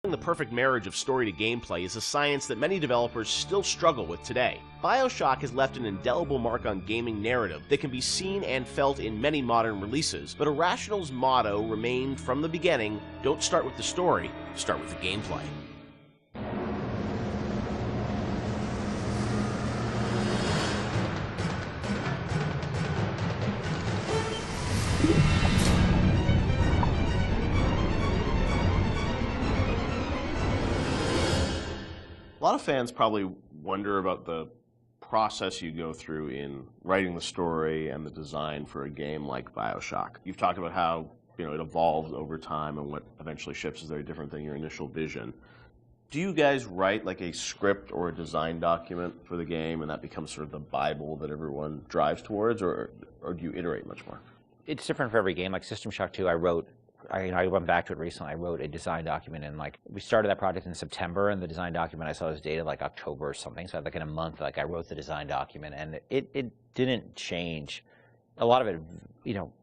The perfect marriage of story to gameplay is a science that many developers still struggle with today. BioShock has left an indelible mark on gaming narrative that can be seen and felt in many modern releases, but Irrational's motto remained from the beginning: don't start with the story, start with the gameplay. A lot of fans probably wonder about the process you go through in writing the story and the design for a game like BioShock. You've talked about how it evolves over time and what eventually ships is very different than your initial vision. Do you guys write like a script or a design document for the game and that becomes sort of the Bible that everyone drives towards, or do you iterate much more? It's different for every game. Like System Shock 2, I went back to it recently. I wrote a design document, and we started that project in September, and the design document I saw was dated like October or something. So in a month, I wrote the design document, and it didn't change. A lot of it,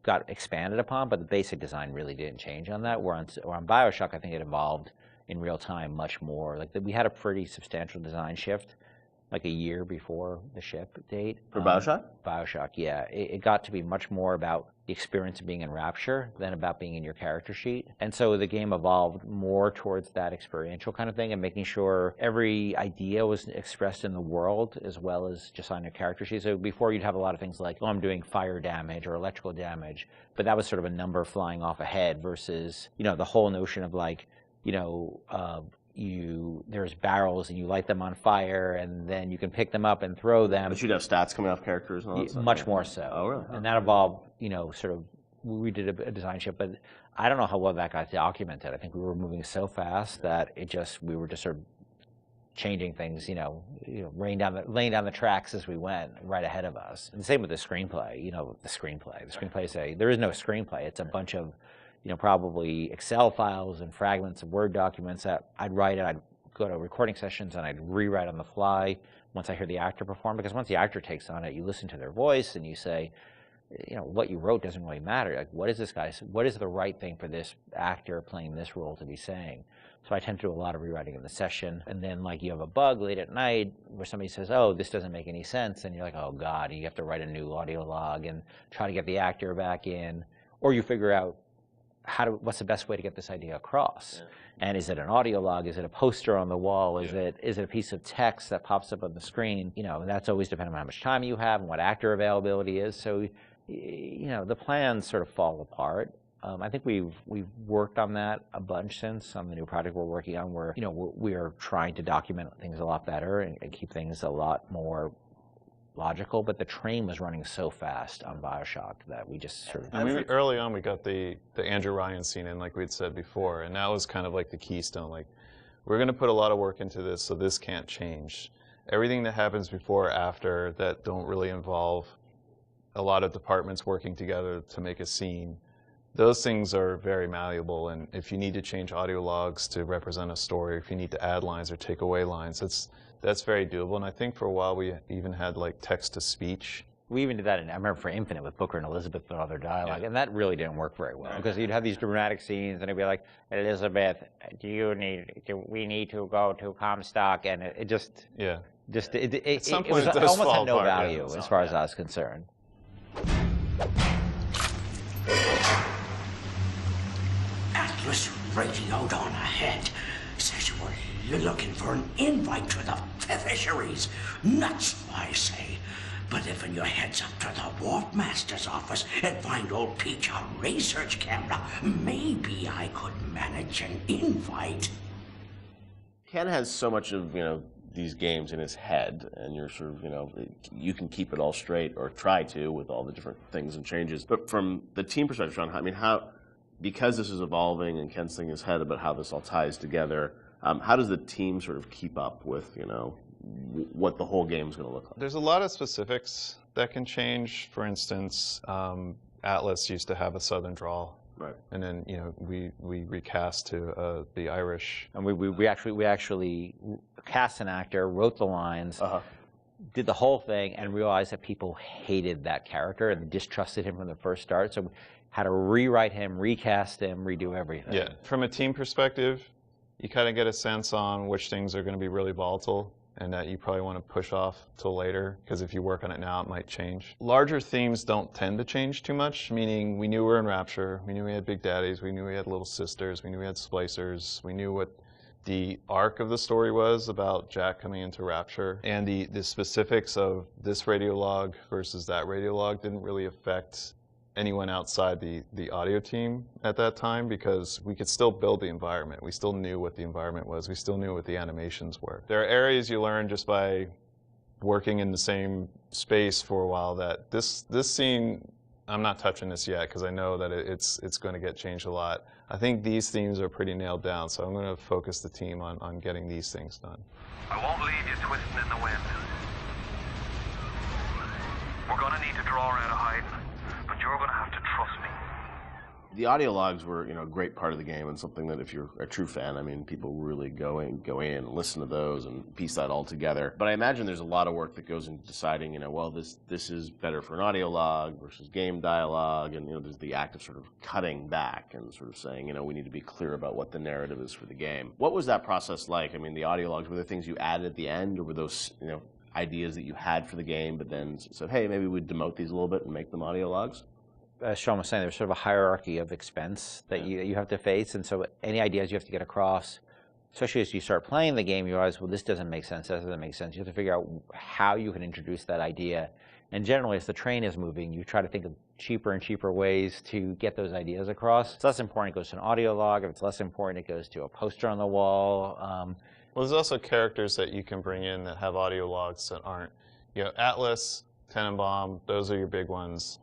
got expanded upon, but the basic design really didn't change on that. Where on BioShock, I think it evolved in real time much more. We had a pretty substantial design shift, like a year before the ship date. For BioShock? BioShock, yeah. It got to be much more about the experience of being in Rapture than about being in your character sheet. And so the game evolved more towards that experiential kind of thing and making sure every idea was expressed in the world as well as just on your character sheet. So before you'd have a lot of things like, oh, I'm doing fire damage or electrical damage, but that was sort of a number flying off ahead versus, the whole notion of there's barrels and you light them on fire and then you can pick them up and throw them. But you'd have stats coming off characters and all that stuff? Much more so. Oh, really? And that evolved, we did a design shift, but I don't know how well that got documented. I think we were moving so fast that we were just sort of changing things, laying down the tracks as we went right ahead of us. And the same with the screenplay, the screenplay, there is no screenplay. It's a bunch of probably Excel files and fragments of Word documents that I'd write, and I'd go to recording sessions and I'd rewrite on the fly once I hear the actor perform, because once the actor takes on it, you listen to their voice and you say, what you wrote doesn't really matter. What is the right thing for this actor playing this role to be saying? So I tend to do a lot of rewriting in the session, and then you have a bug late at night where somebody says, oh, this doesn't make any sense, and you're like, oh God, you have to write a new audio log and try to get the actor back in, or you figure out what's the best way to get this idea across? Yeah. And is it an audio log? Is it a poster on the wall? Is it a piece of text that pops up on the screen? That's always dependent on how much time you have and what actor availability is. So, the plans sort of fall apart. I think we've worked on that a bunch since on the new project we're working on, where we are trying to document things a lot better and keep things a lot more logical, but the train was running so fast on BioShock that we just sort of... Early on, we got the Andrew Ryan scene in, like we'd said before, and that was kind of like the keystone. We're going to put a lot of work into this, so this can't change. Everything that happens before or after that don't really involve a lot of departments working together to make a scene, those things are very malleable, and if you need to change audio logs to represent a story, if you need to add lines or take away lines, that's very doable. And I think for a while we even had text-to-speech. We even did that, I remember for Infinite with Booker and Elizabeth and all their dialogue, and that really didn't work very well, because you'd have these dramatic scenes, and it'd be like, Elizabeth, we need to go to Comstock, and it just... Yeah. It almost had no value as far as I was concerned. Atlas radioed on ahead. Says you were looking for an invite to the fisheries. Nuts, I say. But if you heads up to the Wharf Master's office and find old Peach a research camera, maybe I could manage an invite. Ken has so much of, these games in his head, and you're sort of, you can keep it all straight, or try to, with all the different things and changes. But from the team perspective, Sean, because this is evolving and Ken's thinking in his head about how this all ties together, how does the team sort of keep up with, what the whole game is going to look like? There's a lot of specifics that can change. For instance, Atlas used to have a Southern drawl. Right. And then, we recast to the Irish. And we actually cast an actor, wrote the lines, did the whole thing, and realized that people hated that character and distrusted him from the first start. So we had to rewrite him, recast him, redo everything. Yeah. From a team perspective, you kind of get a sense on which things are going to be really volatile and that you probably want to push off till later, because if you work on it now, it might change. Larger themes don't tend to change too much, meaning we knew we were in Rapture, we knew we had Big Daddies, we knew we had Little Sisters, we knew we had Splicers, we knew what the arc of the story was about Jack coming into Rapture, and the specifics of this radiolog versus that radiolog didn't really affect anyone outside the audio team at that time, because we could still build the environment. We still knew what the environment was. We still knew what the animations were. There are areas you learn just by working in the same space for a while that this scene, I'm not touching this yet because I know that it's going to get changed a lot. I think these themes are pretty nailed down, so I'm going to focus the team on getting these things done. I won't leave you twisting in the wind. We're going to need to draw her out of hiding, but you're going to have to trust me. The audio logs were, a great part of the game, and something that if you're a true fan, I mean, people really go in and listen to those and piece that all together. But I imagine there's a lot of work that goes into deciding, well, this is better for an audio log versus game dialogue, and there's the act of sort of cutting back and sort of saying, we need to be clear about what the narrative is for the game. What was that process like? I mean, the audio logs, were there things you added at the end, or were those, ideas that you had for the game, but then said, hey, maybe we'd demote these a little bit and make them audio logs? As Sean was saying, there's sort of a hierarchy of expense that you have to face, and so any ideas you have to get across, especially as you start playing the game, you realize, well, this doesn't make sense, that doesn't make sense. You have to figure out how you can introduce that idea. And generally, as the train is moving, you try to think of cheaper and cheaper ways to get those ideas across. If it's less important, it goes to an audio log. If it's less important, it goes to a poster on the wall. Well, there's also characters that you can bring in that have audio logs that aren't. Atlas, Tenenbaum, those are your big ones.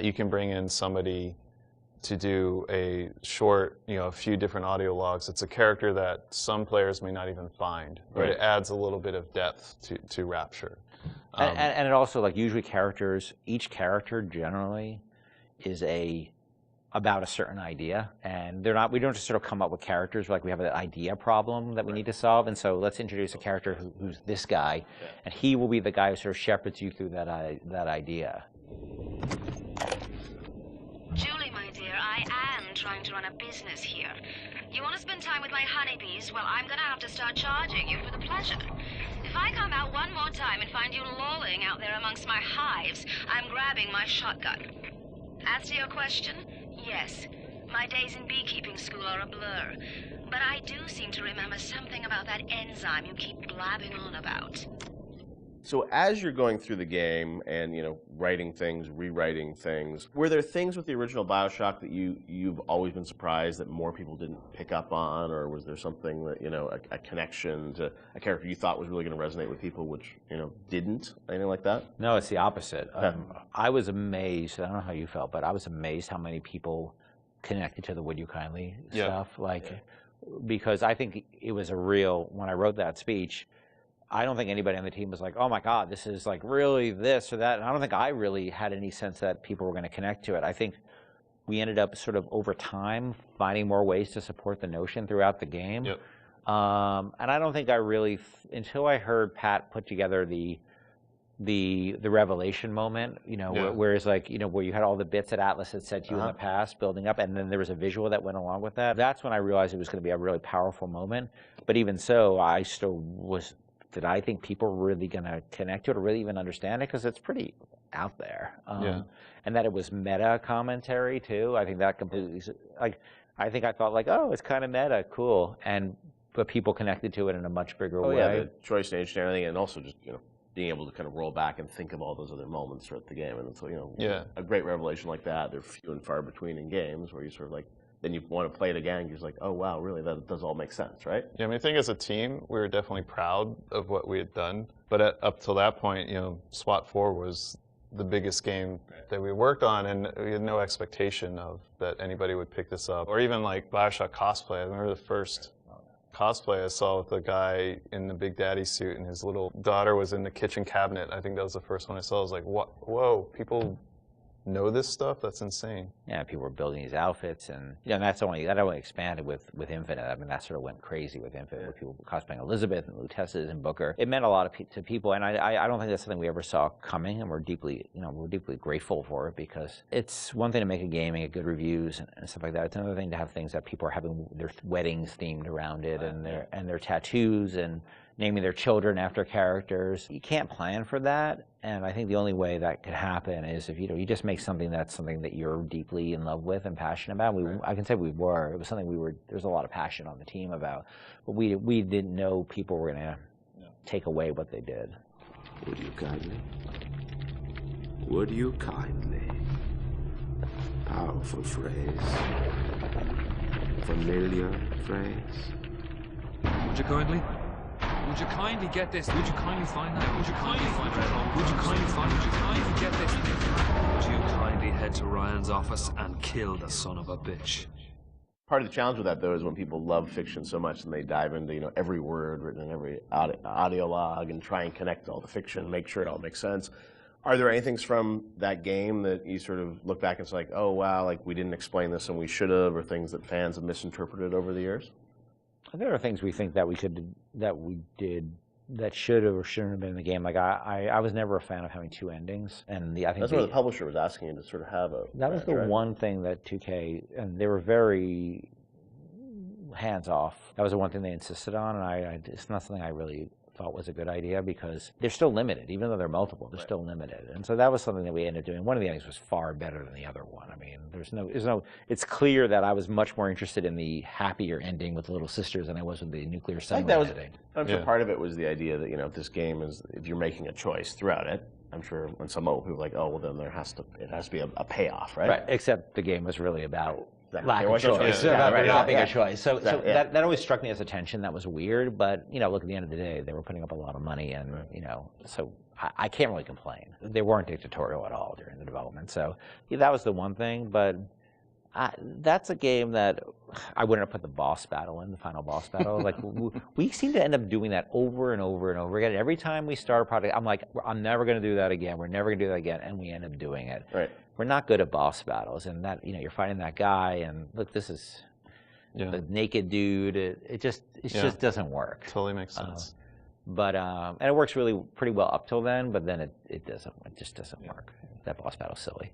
You can bring in somebody to do a short, a few different audio logs. It's a character that some players may not even find, but right. It adds a little bit of depth to Rapture. And it also, usually each character generally is about a certain idea, and we don't just sort of come up with characters like we have an idea problem that we need to solve, and so let's introduce a character who's this guy, and he will be the guy who sort of shepherds you through that idea. Julie, my dear, I am trying to run a business here. You want to spend time with my honeybees? Well, I'm gonna have to start charging you for the pleasure. If I come out one more time and find you lolling out there amongst my hives, I'm grabbing my shotgun. As to your question, yes, my days in beekeeping school are a blur, but I do seem to remember something about that enzyme you keep blabbing on about. So as you're going through the game and, writing things, rewriting things, were there things with the original BioShock that you've always been surprised that more people didn't pick up on, or was there something that, a connection to a character you thought was really going to resonate with people, which, didn't? Anything like that? No, it's the opposite. I was amazed, I don't know how you felt, but I was amazed how many people connected to the Would You Kindly stuff. Because I think it was when I wrote that speech, I don't think anybody on the team was like, oh my God, this is really this or that. And I don't think I really had any sense that people were going to connect to it. I think we ended up sort of over time finding more ways to support the notion throughout the game. Yep. And I don't think I really, until I heard Pat put together the revelation moment, whereas where you had all the bits that Atlas had said to you in the past building up, and then there was a visual that went along with that. That's when I realized it was going to be a really powerful moment. But even so, I still did I think people were really going to connect to it or really even understand it? Because it's pretty out there. And that it was meta commentary, too. I think that completely, I think I thought oh, it's kind of meta, cool. But people connected to it in a much bigger way. Yeah, the choice and everything, and also just, being able to kind of roll back and think of all those other moments throughout the game. And so, a great revelation like that, they're few and far between in games where you sort of then you want to play it again, you're just like, oh, wow, really, that does all make sense, right? Yeah, I think as a team, we were definitely proud of what we had done. But up till that point, SWAT 4 was the biggest game that we worked on, and we had no expectation of that anybody would pick this up. Or even BioShock cosplay. I remember the first cosplay I saw with the guy in the Big Daddy suit, and his little daughter was in the kitchen cabinet. I think that was the first one I saw. I was like, whoa, people know this stuff, that's insane. Yeah, people were building these outfits, and that only expanded with Infinite. I mean, that sort of went crazy with Infinite, with people cosplaying Elizabeth and Luteces and Booker. It meant a lot to people, and I don't think that's something we ever saw coming, and we're deeply grateful for it, because it's one thing to make a game and get good reviews and stuff like that. It's another thing to have things that people are having their weddings themed around it, and their tattoos and naming their children after characters. You can't plan for that, and I think the only way that could happen is if you just make something that you're deeply in love with and passionate about. I can say we were. It was something there's a lot of passion on the team about, but we didn't know people were going to take away what they did. Would you kindly? Would you kindly? Powerful phrase. Familiar phrase. Would you kindly? Would you kindly get this? Would you kindly find that? Would you kindly find that? Would you kindly find? Would you kindly get this? Would you kindly head to Ryan's office and kill the son of a bitch? Part of the challenge with that, though, is when people love fiction so much and they dive into every word written in every audio log and try and connect all the fiction, make sure it all makes sense. Are there any things from that game that you sort of look back and it's like, oh wow, like we didn't explain this and we should have, or things that fans have misinterpreted over the years? There are things we think that we did that should have or shouldn't have been in the game. Like I was never a fan of having two endings, and I think that's what the publisher was asking you to sort of have a. That was the one thing that 2K, and they were very hands off. That was the one thing they insisted on, and it's not something I really thought was a good idea, because they're still limited, even though they're multiple. They're still limited, and so that was something that we ended up doing. One of the endings was far better than the other one. I mean, there's no. It's clear that I was much more interested in the happier ending with the little sisters than I was with the nuclear submarine ending. I'm sure part of it was the idea that if this game is, if you're making a choice throughout it, I'm sure when some old people are like, oh well, then it has to be a payoff, right? Right. Except the game was really about lack of of choice. About not being a choice. So that always struck me as a tension that was weird. But look, at the end of the day, they were putting up a lot of money, and so I can't really complain. They weren't dictatorial at all during the development. So that was the one thing. But that's a game that I wouldn't have put the boss battle in, the final boss battle. Like we seem to end up doing that over and over and over again. Every time we start a project, I'm like, I'm never going to do that again. We're never going to do that again, and we end up doing it. Right. We're not good at boss battles, and that you're fighting that guy, and look, this is the naked dude. It just doesn't work. Totally makes sense. But and it works really pretty well up till then, but then it just doesn't work. That boss battle's silly.